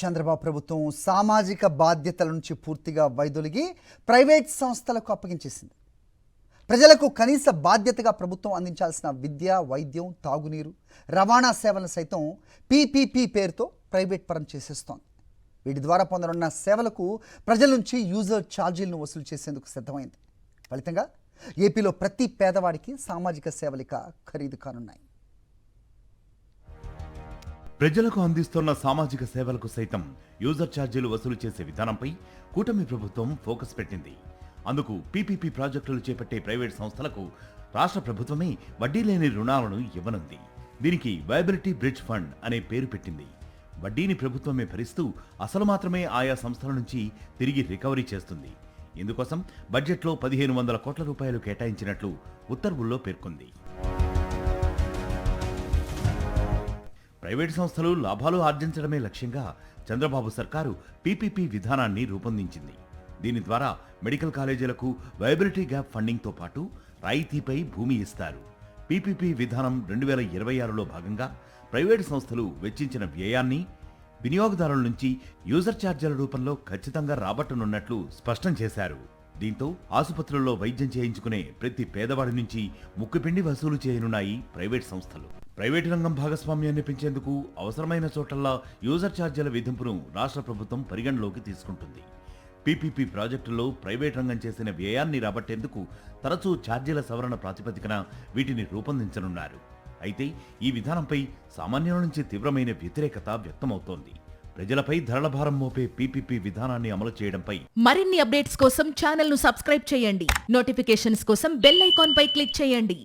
చంద్రబాబు ప్రభుత్వం సామాజిక బాధ్యతల నుంచి పూర్తిగా వైదొలిగి ప్రైవేట్ సంస్థలకు అప్పగించేసింది. ప్రజలకు కనీస బాధ్యతగా ప్రభుత్వం అందించాల్సిన విద్య, వైద్యం, తాగునీరు, రవాణా సేవలను సైతం పీపీపీ పేరుతో ప్రైవేట్ పరం చేసేస్తోంది. వీటి ద్వారా పొందనున్న సేవలకు ప్రజల నుంచి యూజర్ ఛార్జీలను వసూలు చేసేందుకు సిద్ధమైంది. ఫలితంగా ఏపీలో ప్రతి పేదవాడికి సామాజిక సేవలిక ఖరీదు కానున్నాయి. ప్రజలకు అందిస్తున్న సామాజిక సేవలకు సైతం యూజర్ ఛార్జీలు వసూలు చేసే విధానంపై కూటమి ప్రభుత్వం ఫోకస్ పెట్టింది. అందుకు పీపీపీ ప్రాజెక్టులు చేపట్టే ప్రైవేట్ సంస్థలకు రాష్ట్ర ప్రభుత్వమే వడ్డీ లేని రుణాలను ఇవ్వనుంది. దీనికి వయబిలిటీ బ్రిడ్జ్ ఫండ్ అనే పేరు పెట్టింది. వడ్డీని ప్రభుత్వమే భరిస్తూ అసలు మాత్రమే ఆయా సంస్థల నుంచి తిరిగి రికవరీ చేస్తుంది. ఇందుకోసం బడ్జెట్లో 1500 కోట్ల రూపాయలు కేటాయించినట్లు ఉత్తర్వుల్లో పేర్కొంది. ప్రైవేట్ సంస్థలు లాభాలు ఆర్జించడమే లక్ష్యంగా చంద్రబాబు సర్కారు పీపీపీ విధానాన్ని రూపొందించింది. దీని ద్వారా మెడికల్ కాలేజీలకు వయబిలిటీ గ్యాప్ ఫండింగ్తో పాటు రాయితీపై భూమి ఇస్తారు. పీపీపీ విధానం 2026లో భాగంగా ప్రైవేటు సంస్థలు వెచ్చించిన వ్యయాన్ని వినియోగదారుల నుంచి యూజర్ ఛార్జీల రూపంలో ఖచ్చితంగా రాబట్టనున్నట్లు స్పష్టం చేశారు. దీంతో ఆసుపత్రుల్లో వైద్యం చేయించుకునే ప్రతి పేదవాడి నుంచి ముక్కుపిండి వసూలు చేయనున్నాయి ప్రైవేట్ సంస్థలు. ప్రైవేటు రంగం భాగస్వామ్యాన్ని పెంచేందుకు అవసరమైన చోటల్లా యూజర్ ఛార్జీల విధింపును రాష్ట్ర ప్రభుత్వం పరిగణలోకి తీసుకుంటుంది. పీపీపీ ప్రాజెక్టుల్లో ప్రైవేట్ రంగం చేసిన వ్యయాన్ని రాబట్టేందుకు తరచూ ఛార్జీల సవరణ ప్రాతిపదికన వీటిని రూపొందించనున్నారు. అయితే ఈ విధానంపై సామాన్యుల నుంచి తీవ్రమైన వ్యతిరేకత వ్యక్తమవుతోంది. ప్రజలపై ధరల భారం మోపే పీపీపీ విధానాన్ని అమలు చేయడంపై మరిన్ని అప్డేట్స్ కోసం ఛానల్ ను సబ్స్క్రైబ్ చేయండి. నోటిఫికేషన్స్ కోసం బెల్ ఐకాన్ పై క్లిక్ చేయండి.